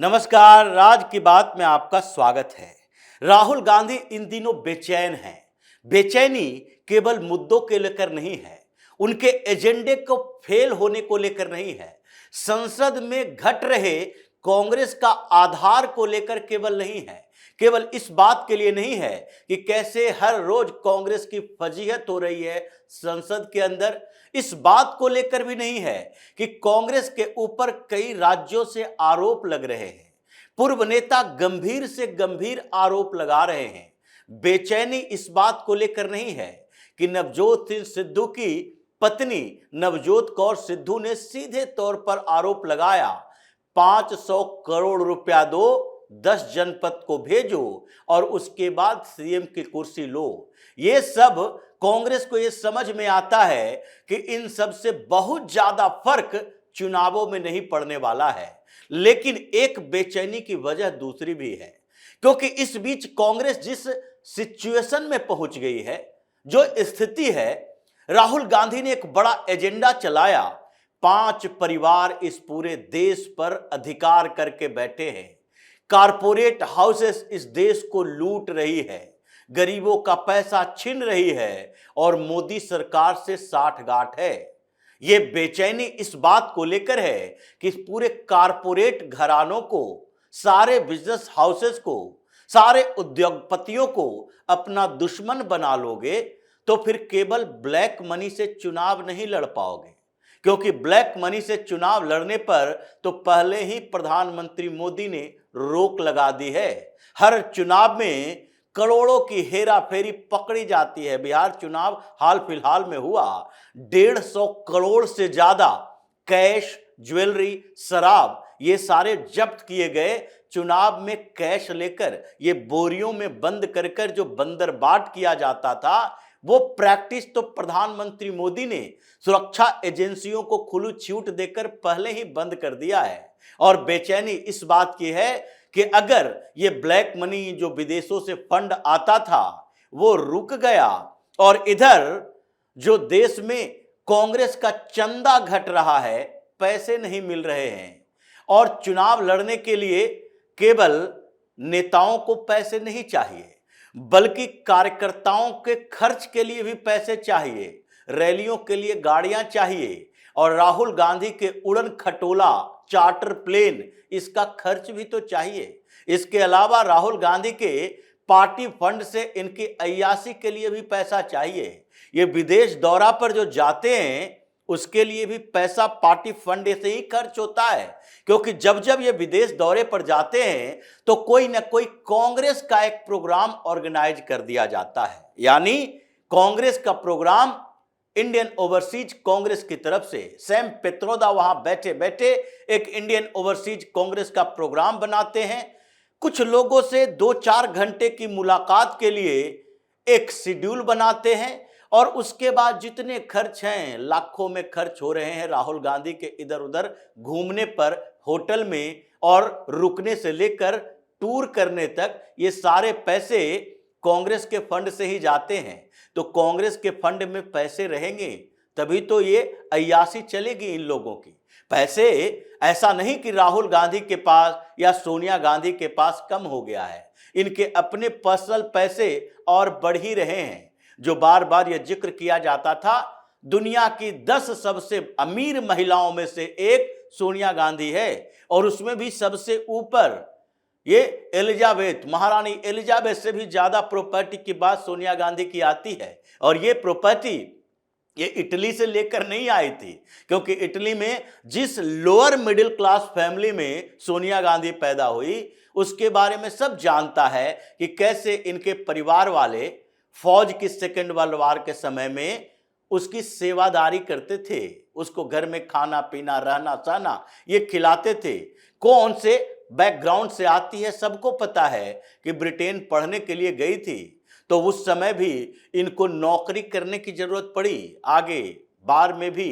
नमस्कार, राज की बात में आपका स्वागत है। राहुल गांधी इन दिनों बेचैन हैं। बेचैनी केवल मुद्दों के लेकर नहीं है, उनके एजेंडे को फेल होने को लेकर नहीं है, संसद में घट रहे कांग्रेस का आधार को लेकर केवल नहीं है, केवल इस बात के लिए नहीं है कि कैसे हर रोज कांग्रेस की फजीहत हो रही है संसद के अंदर। इस बात को लेकर भी नहीं है कि कांग्रेस के ऊपर कई राज्यों से आरोप लग रहे हैं, पूर्व नेता गंभीर से गंभीर आरोप लगा रहे हैं। बेचैनी इस बात को लेकर नहीं है कि नवजोत सिंह सिद्धू की पत्नी नवजोत कौर सिद्धू ने सीधे तौर पर आरोप लगाया, 500 करोड़ रुपया दो, 10 जनपद को भेजो और उसके बाद सीएम की कुर्सी लो। ये सब कांग्रेस को ये समझ में आता है कि इन सब से बहुत ज्यादा फर्क चुनावों में नहीं पड़ने वाला है। लेकिन एक बेचैनी की वजह दूसरी भी है, क्योंकि इस बीच कांग्रेस जिस सिचुएशन में पहुंच गई है, जो स्थिति है, राहुल गांधी ने एक बड़ा एजेंडा चलाया। 5 परिवार इस पूरे देश पर अधिकार करके बैठे हैं। कारपोरेट हाउसेस इस देश को लूट रही है, गरीबों का पैसा छीन रही है और मोदी सरकार से साठगांठ है। यह बेचैनी इस बात को लेकर है कि इस पूरे कारपोरेट घरानों को, सारे बिजनेस हाउसेस को, सारे उद्योगपतियों को अपना दुश्मन बना लोगे तो फिर केवल ब्लैक मनी से चुनाव नहीं लड़ पाओगे, क्योंकि ब्लैक मनी से चुनाव लड़ने पर तो पहले ही प्रधानमंत्री मोदी ने रोक लगा दी है। हर चुनाव में करोड़ों की हेरा फेरी पकड़ी जाती है। बिहार चुनाव हाल फिलहाल में हुआ, 150 करोड़ से ज्यादा कैश, ज्वेलरी, शराब ये सारे जब्त किए गए। चुनाव में कैश लेकर ये बोरियों में बंद कर कर जो बंदरबाट किया जाता था, वो प्रैक्टिस तो प्रधानमंत्री मोदी ने सुरक्षा एजेंसियों को खुली छूट देकर पहले ही बंद कर दिया है। और बेचैनी इस बात की है कि अगर ये ब्लैक मनी जो विदेशों से फंड आता था वो रुक गया और इधर जो देश में कांग्रेस का चंदा घट रहा है, पैसे नहीं मिल रहे हैं, और चुनाव लड़ने के लिए केवल नेताओं को पैसे नहीं चाहिए बल्कि कार्यकर्ताओं के खर्च के लिए भी पैसे चाहिए, रैलियों के लिए गाड़ियां चाहिए, और राहुल गांधी के उड़न खटोला, चार्टर प्लेन, इसका खर्च भी तो चाहिए। इसके अलावा राहुल गांधी के पार्टी फंड से इनकी अय्याशी के लिए भी पैसा चाहिए। ये विदेश दौरा पर जो जाते हैं उसके लिए भी पैसा पार्टी फंड से ही खर्च होता है, क्योंकि जब जब ये विदेश दौरे पर जाते हैं तो कोई ना कोई कांग्रेस का एक प्रोग्राम ऑर्गेनाइज कर दिया जाता है। यानी कांग्रेस का प्रोग्राम इंडियन ओवरसीज कांग्रेस की तरफ से, सैम पित्रोदा वहां बैठे बैठे एक इंडियन ओवरसीज कांग्रेस का प्रोग्राम बनाते हैं। कुछ लोगों से 2-4 घंटे की मुलाकात के लिए एक शेड्यूल बनाते हैं और उसके बाद जितने खर्च हैं, लाखों में खर्च हो रहे हैं राहुल गांधी के इधर उधर घूमने पर, होटल में, और रुकने से लेकर टूर करने तक, ये सारे पैसे कांग्रेस के फंड से ही जाते हैं। तो कांग्रेस के फंड में पैसे रहेंगे तभी तो ये अय्याशी चलेगी इन लोगों की। पैसे ऐसा नहीं कि राहुल गांधी के पास या सोनिया गांधी के पास कम हो गया है, इनके अपने पर्सनल पैसे और बढ़ ही रहे हैं। जो बार बार यह जिक्र किया जाता था, दुनिया की 10 सबसे अमीर महिलाओं में से एक सोनिया गांधी है, और उसमें भी सबसे ऊपर ये एलिजाबेथ, महारानी एलिजाबेथ से भी ज्यादा प्रॉपर्टी की बात सोनिया गांधी की आती है। और ये प्रॉपर्टी ये इटली से लेकर नहीं आई थी, क्योंकि इटली में जिस लोअर मिडिल क्लास फैमिली में सोनिया गांधी पैदा हुई उसके बारे में सब जानता है कि कैसे इनके परिवार वाले फौज की सेकेंड वर्ल्ड वॉर के समय में उसकी सेवादारी करते थे, उसको घर में खाना पीना, रहना सहना ये खिलाते थे। कौन से बैकग्राउंड से आती है सबको पता है कि ब्रिटेन पढ़ने के लिए गई थी, तो उस समय भी इनको नौकरी करने की जरूरत पड़ी। आगे बार में भी,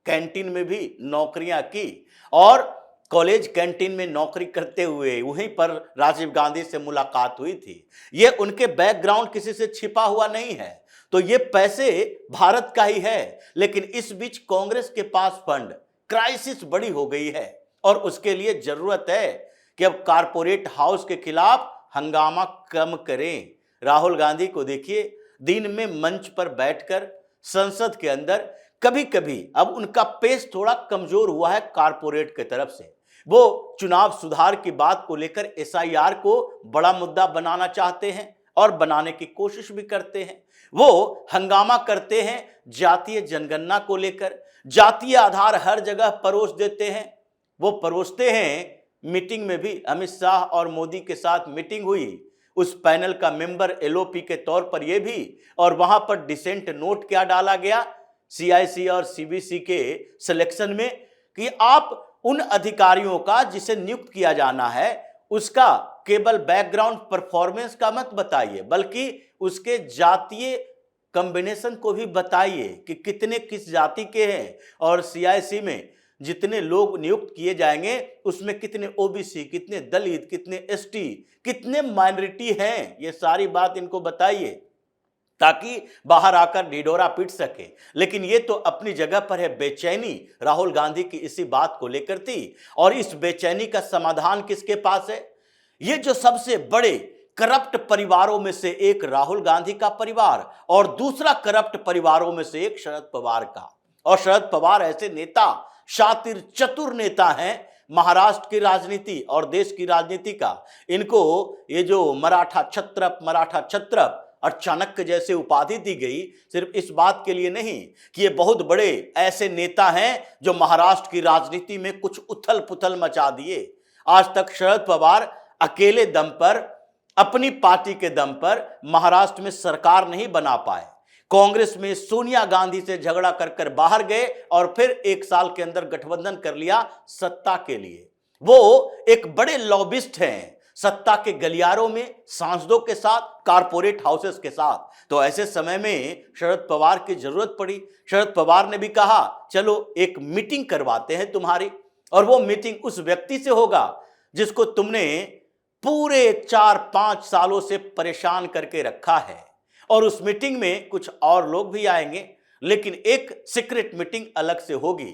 कैंटीन में भी नौकरियां की, और कॉलेज कैंटीन में नौकरी करते हुए वहीं पर राजीव गांधी से मुलाकात हुई थी। ये उनके बैकग्राउंड किसी से छिपा हुआ नहीं है, तो ये पैसे भारत का ही है। लेकिन इस बीच कांग्रेस के पास फंड क्राइसिस बड़ी हो गई है और उसके लिए जरूरत है कि अब कारपोरेट हाउस के खिलाफ हंगामा कम करें। राहुल गांधी को देखिए, दिन में मंच पर बैठकर संसद के अंदर कभी कभी अब उनका पेस थोड़ा कमजोर हुआ है कारपोरेट की तरफ से। वो चुनाव सुधार की बात को लेकर एसआईआर को बड़ा मुद्दा बनाना चाहते हैं और बनाने की कोशिश भी करते हैं। वो हंगामा करते हैं जातीय जनगणना को लेकर, जातीय आधार हर जगह परोस देते हैं। वो परोसते हैं, मीटिंग में भी अमित शाह और मोदी के साथ मीटिंग हुई, उस पैनल का मेंबर एलओपी के तौर पर यह भी, और वहां पर डिसेंट नोट क्या डाला गया सीआईसी और सीबीसी के सिलेक्शन में कि आप उन अधिकारियों का जिसे नियुक्त किया जाना है उसका केवल बैकग्राउंड परफॉर्मेंस का मत बताइए, बल्कि उसके जातीय कॉम्बिनेशन को भी बताइए कि कितने किस जाति के हैं, और सीआईसी में जितने लोग नियुक्त किए जाएंगे उसमें कितने ओबीसी, कितने दलित, कितने एसटी, कितने माइनॉरिटी हैं, ये सारी बात इनको बताइए ताकि बाहर आकर ढिढोरा पीट सके। लेकिन ये तो अपनी जगह पर है बेचैनी राहुल गांधी की इसी बात को लेकर थी, और इस बेचैनी का समाधान किसके पास है? ये जो सबसे बड़े करप्ट परिवारों में से एक राहुल गांधी का परिवार और दूसरा करप्ट परिवारों में से एक शरद पवार का। और शरद पवार ऐसे नेता, शातिर चतुर नेता हैं महाराष्ट्र की राजनीति और देश की राजनीति का। इनको ये जो मराठा छत्रप और चाणक्य जैसे उपाधि दी गई सिर्फ इस बात के लिए नहीं कि ये बहुत बड़े ऐसे नेता हैं जो महाराष्ट्र की राजनीति में कुछ उथल पुथल मचा दिए। आज तक शरद पवार अकेले दम पर, अपनी पार्टी के दम पर महाराष्ट्र में सरकार नहीं बना पाए। कांग्रेस में सोनिया गांधी से झगड़ा कर बाहर गए और फिर एक साल के अंदर गठबंधन कर लिया सत्ता के लिए। वो एक बड़े लॉबिस्ट हैं सत्ता के गलियारों में, सांसदों के साथ, कारपोरेट हाउसेस के साथ। तो ऐसे समय में शरद पवार की जरूरत पड़ी। शरद पवार ने भी कहा चलो एक मीटिंग करवाते हैं तुम्हारी, और वो मीटिंग उस व्यक्ति से होगा जिसको तुमने पूरे 4-5 सालों से परेशान करके रखा है। और उस मीटिंग में कुछ और लोग भी आएंगे, लेकिन एक सीक्रेट मीटिंग अलग से होगी।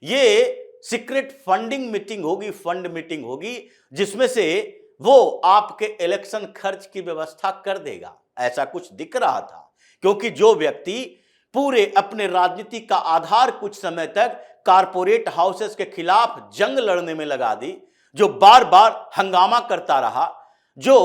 ये सीक्रेट फंडिंग मीटिंग होगी, फंड मीटिंग होगी, जिसमें से वो आपके इलेक्शन खर्च की व्यवस्था कर देगा। ऐसा कुछ दिख रहा था, क्योंकि जो व्यक्ति पूरे अपने राजनीति का आधार कुछ समय तक कारपोरेट हाउसेस के खिलाफ जंग लड़ने में लगा दी, जो बार बार हंगामा करता रहा, जो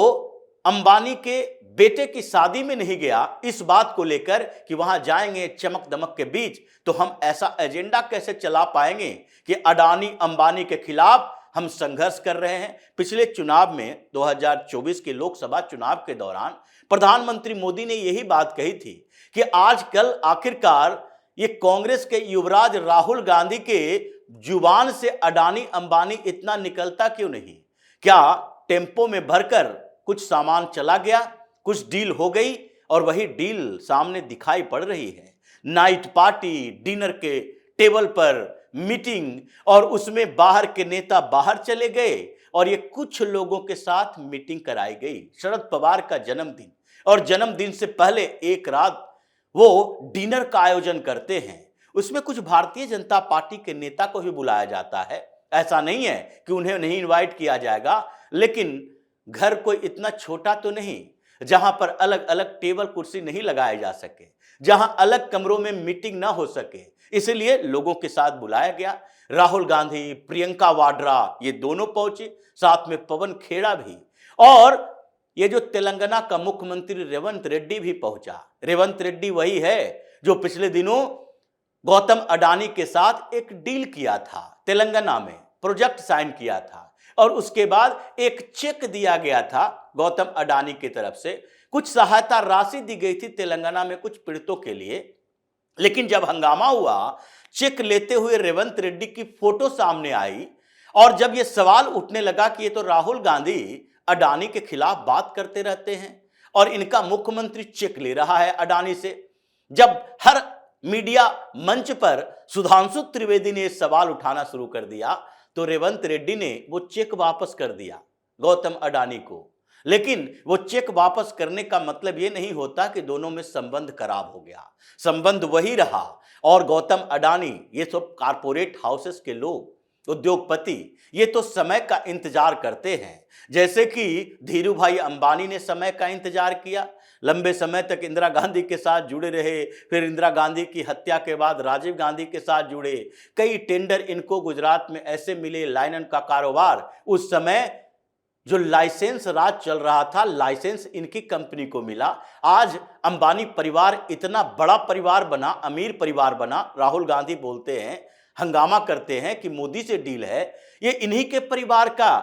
अंबानी के बेटे की शादी में नहीं गया इस बात को लेकर कि वहां जाएंगे चमक दमक के बीच, तो हम ऐसा एजेंडा कैसे चला पाएंगे कि अडानी अंबानी के खिलाफ हम संघर्ष कर रहे हैं। पिछले चुनाव में 2024 के लोकसभा चुनाव के दौरान प्रधानमंत्री मोदी ने यही बात कही थी कि आजकल आखिरकार ये कांग्रेस के युवराज राहुल गांधी के जुबान से अडानी अंबानी इतना निकलता क्यों नहीं? क्या टेम्पो में भरकर कुछ सामान चला गया, कुछ डील हो गई, और वही डील सामने दिखाई पड़ रही है। नाइट पार्टी, डिनर के टेबल पर मीटिंग, और उसमें बाहर के नेता बाहर चले गए और ये कुछ लोगों के साथ मीटिंग कराई गई। शरद पवार का जन्मदिन, और जन्मदिन से पहले एक रात वो डिनर का आयोजन करते हैं, उसमें कुछ भारतीय जनता पार्टी के नेता को भी बुलाया जाता है। ऐसा नहीं है कि उन्हें नहीं इनवाइट किया जाएगा, लेकिन घर कोई इतना छोटा तो नहीं जहां पर अलग अलग टेबल कुर्सी नहीं लगाए जा सके, जहां अलग कमरों में मीटिंग ना हो सके, इसलिए लोगों के साथ बुलाया गया। राहुल गांधी, प्रियंका वाड्रा, ये दोनों पहुंचे, साथ में पवन खेड़ा भी, और ये जो तेलंगाना का मुख्यमंत्री रेवंत रेड्डी भी पहुंचा। रेवंत रेड्डी वही है जो पिछले दिनों गौतम अडानी के साथ एक डील किया था, तेलंगाना में प्रोजेक्ट साइन किया था, और उसके बाद एक चेक दिया गया था गौतम अडानी की तरफ से, कुछ सहायता राशि दी गई थी तेलंगाना में कुछ पीड़ितों के लिए। लेकिन जब हंगामा हुआ, चेक लेते हुए रेवंत रेड्डी की फोटो सामने आई, और जब यह सवाल उठने लगा कि ये तो राहुल गांधी अडानी के खिलाफ बात करते रहते हैं और इनका मुख्यमंत्री चेक ले रहा है अडानी से, जब हर मीडिया मंच पर सुधांशु त्रिवेदी ने सवाल उठाना शुरू कर दिया, तो रेवंत रेड्डी ने वो चेक वापस कर दिया गौतम अडानी को। लेकिन वो चेक वापस करने का मतलब ये नहीं होता कि दोनों में संबंध खराब हो गया, संबंध वही रहा। और गौतम अडानी, ये सब कारपोरेट हाउसेस के लोग, उद्योगपति ये तो समय का इंतजार करते हैं, जैसे कि धीरू भाई अंबानी ने समय का इंतजार किया, लंबे समय तक इंदिरा गांधी के साथ जुड़े रहे, फिर इंदिरा गांधी की हत्या के बाद राजीव गांधी के साथ जुड़े, कई टेंडर इनको गुजरात में ऐसे मिले, लाइनन का कारोबार, उस समय जो लाइसेंस राज चल रहा था, लाइसेंस इनकी कंपनी को मिला। आज अंबानी परिवार इतना बड़ा परिवार बना, अमीर परिवार बना। राहुल गांधी बोलते हैं, हंगामा करते हैं कि मोदी से डील है, ये इन्हीं के परिवार का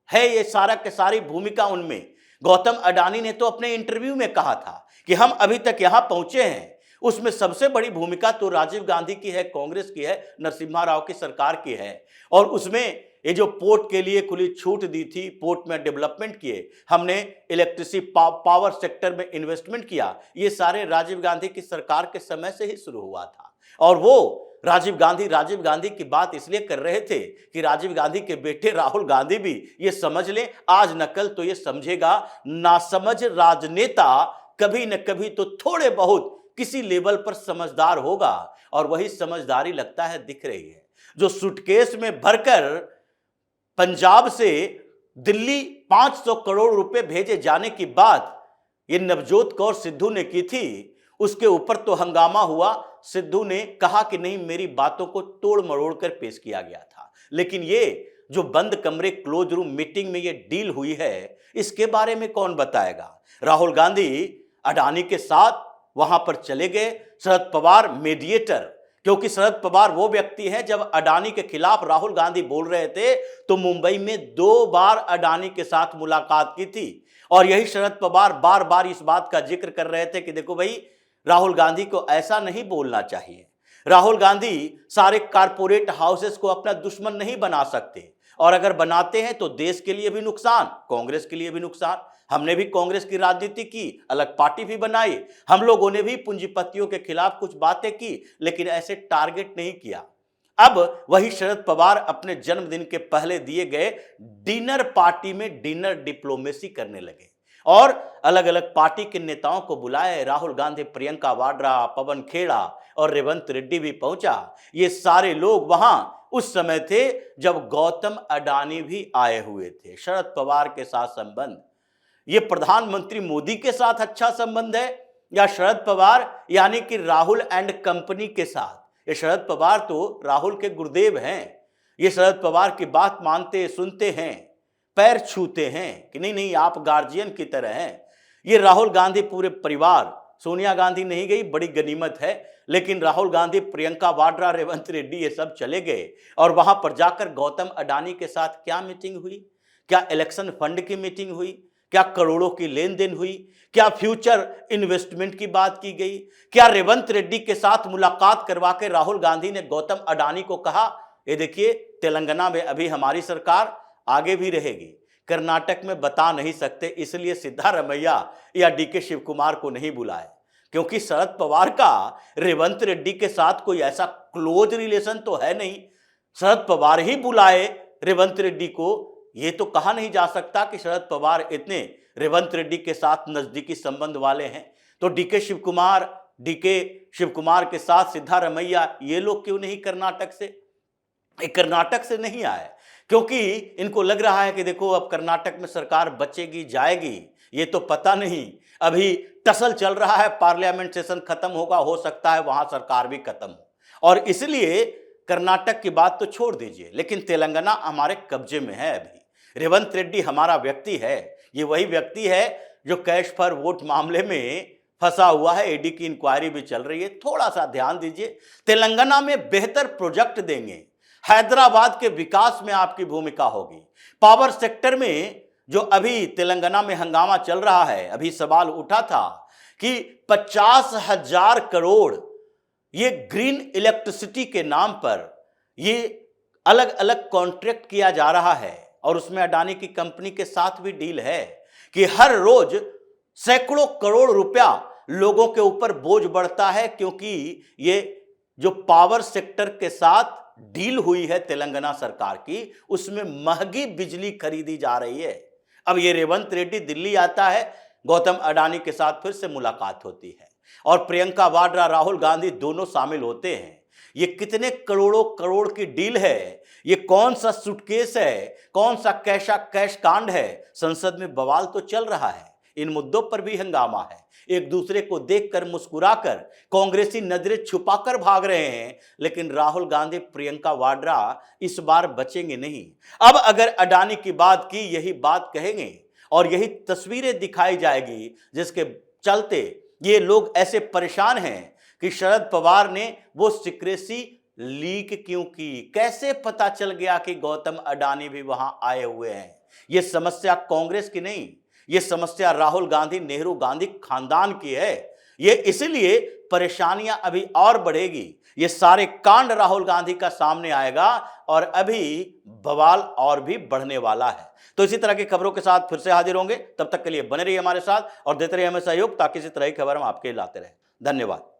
है, ये सारा के सारी भूमिका उनमें। गौतम अडानी ने तो अपने इंटरव्यू में कहा था कि हम अभी तक यहां पहुंचे हैं, उसमें सबसे बड़ी भूमिका तो राजीव गांधी की है, कांग्रेस की है, नरसिम्हा राव की सरकार की है। और उसमें ये जो पोर्ट के लिए खुली छूट दी थी, पोर्ट में डेवलपमेंट किए, हमने इलेक्ट्रिसिटी पावर सेक्टर में इन्वेस्टमेंट किया, ये सारे राजीव गांधी की सरकार के समय से ही शुरू हुआ था। और वो राजीव गांधी की बात इसलिए कर रहे थे कि राजीव गांधी के बेटे राहुल गांधी भी ये समझ लें, आज न कल तो ये समझेगा, नासमझ राजनेता कभी न कभी तो थोड़े बहुत किसी लेवल पर समझदार होगा। और वही समझदारी लगता है दिख रही है, जो सूटकेस में भरकर पंजाब से दिल्ली 500 करोड़ रुपए भेजे जाने की बात ये नवजोत कौर सिद्धू ने की थी, उसके ऊपर तो हंगामा हुआ। सिद्धू ने कहा कि नहीं, मेरी बातों को तोड़ मरोड़ कर पेश किया गया था, लेकिन ये जो बंद कमरे क्लोज रूम मीटिंग में ये डील हुई है, इसके बारे में कौन बताएगा। राहुल गांधी अडानी के साथ वहां पर चले गए, शरद पवार मीडिएटर, क्योंकि शरद पवार वो व्यक्ति हैं, जब अडानी के खिलाफ राहुल गांधी बोल रहे थे तो मुंबई में 2 बार अडानी के साथ मुलाकात की थी। और यही शरद पवार बार बार इस बात का जिक्र कर रहे थे कि देखो भाई, राहुल गांधी को ऐसा नहीं बोलना चाहिए। राहुल गांधी सारे कारपोरेट हाउसेस को अपना दुश्मन नहीं बना सकते, और अगर बनाते हैं तो देश के लिए भी नुकसान, कांग्रेस के लिए भी नुकसान। हमने भी कांग्रेस की राजनीति की, अलग पार्टी भी बनाई, हम लोगों ने भी पूंजीपतियों के खिलाफ कुछ बातें की, लेकिन ऐसे टारगेट नहीं किया। अब वही शरद पवार अपने जन्मदिन के पहले दिए गए डिनर पार्टी में डिनर डिप्लोमेसी करने लगे और अलग अलग पार्टी के नेताओं को बुलाए। राहुल गांधी, प्रियंका वाड्रा, पवन खेड़ा और रेवंत रेड्डी भी पहुंचा। ये सारे लोग वहां उस समय थे जब गौतम अडानी भी आए हुए थे। शरद पवार के साथ संबंध, ये प्रधानमंत्री मोदी के साथ अच्छा संबंध है या शरद पवार यानी कि राहुल एंड कंपनी के साथ? ये शरद पवार तो राहुल के गुरुदेव हैं, ये शरद पवार की बात मानते, सुनते हैं, पैर छूते हैं कि नहीं नहीं आप गार्जियन की तरह हैं। ये राहुल गांधी पूरे परिवार, सोनिया गांधी नहीं गई, बड़ी गनीमत है, लेकिन राहुल गांधी, प्रियंका वाड्रा, रेवंत रेड्डी ये सब चले गए। और वहां पर जाकर गौतम अडानी के साथ क्या मीटिंग हुई? क्या इलेक्शन फंड की मीटिंग हुई? क्या करोड़ों की लेन देन हुई? क्या फ्यूचर इन्वेस्टमेंट की बात की गई? क्या रेवंत रेड्डी के साथ मुलाकात करवा के राहुल गांधी ने गौतम अडानी को कहा, ये देखिए तेलंगाना में अभी हमारी सरकार आगे भी रहेगी, कर्नाटक में बता नहीं सकते, इसलिए सिद्धारमैया या डीके शिव कुमार को नहीं बुलाए, क्योंकि शरद पवार का रेवंत रेड्डी के साथ कोई ऐसा क्लोज रिलेशन तो है नहीं। शरद पवार ही बुलाए रेवंत रेड्डी को, ये तो कहा नहीं जा सकता कि शरद पवार इतने रेवंत रेड्डी के साथ नजदीकी संबंध वाले हैं। तो डीके शिव कुमार के साथ सिद्धारमैया ये लोग क्यों नहीं कर्नाटक से? कर्नाटक से नहीं आए क्योंकि इनको लग रहा है कि देखो अब कर्नाटक में सरकार बचेगी जाएगी ये तो पता नहीं, अभी टसल चल रहा है, पार्लियामेंट सेशन खत्म होगा, हो सकता है वहां सरकार भी खत्म हो, और इसलिए कर्नाटक की बात तो छोड़ दीजिए, लेकिन तेलंगाना हमारे कब्जे में है। अभी रेवंत रेड्डी हमारा व्यक्ति है, ये वही व्यक्ति है जो कैश फॉर वोट मामले में फंसा हुआ है, ईडी की इंक्वायरी भी चल रही है। थोड़ा सा ध्यान दीजिए, तेलंगाना में बेहतर प्रोजेक्ट देंगे, हैदराबाद के विकास में आपकी भूमिका होगी। पावर सेक्टर में जो अभी तेलंगाना में हंगामा चल रहा है, अभी सवाल उठा था कि 50,000 करोड़ ये ग्रीन इलेक्ट्रिसिटी के नाम पर ये अलग अलग कॉन्ट्रैक्ट किया जा रहा है, और उसमें अडानी की कंपनी के साथ भी डील है कि हर रोज सैकड़ों करोड़ रुपया लोगों के ऊपर बोझ बढ़ता है, क्योंकि ये जो पावर सेक्टर के साथ डील हुई है तेलंगाना सरकार की, उसमें महंगी बिजली खरीदी जा रही है। अब ये रेवंत रेड्डी दिल्ली आता है, गौतम अडानी के साथ फिर से मुलाकात होती है और प्रियंका वाड्रा, राहुल गांधी दोनों शामिल होते हैं। ये कितने करोड़ों करोड़ की डील है, ये कौन सा सूटकेस है, कौन सा कैशा कैश कांड है। संसद में बवाल तो चल रहा है, इन मुद्दों पर भी हंगामा है। एक दूसरे को देखकर मुस्कुराकर कांग्रेसी नजरें छुपाकर भाग रहे हैं, लेकिन राहुल गांधी प्रियंका वाड्रा इस बार बचेंगे नहीं। अब अगर अडानी की बात की, यही बात कहेंगे और यही तस्वीरें दिखाई जाएगी, जिसके चलते ये लोग ऐसे परेशान हैं कि शरद पवार ने वो सिक्रेसी लीक क्यों की, कैसे पता चल गया कि गौतम अडानी भी वहां आए हुए हैं। ये समस्या कांग्रेस की नहीं, ये समस्या राहुल गांधी नेहरू गांधी खानदान की है। ये इसलिए परेशानियां अभी और बढ़ेगी, ये सारे कांड राहुल गांधी का सामने आएगा और अभी बवाल और भी बढ़ने वाला है। तो इसी तरह की खबरों के साथ फिर से हाजिर होंगे, तब तक के लिए बने रहिए हमारे साथ और देते रहिए हमें सहयोग, ताकि इसी तरह की खबर हम आपके लाते रहें। धन्यवाद।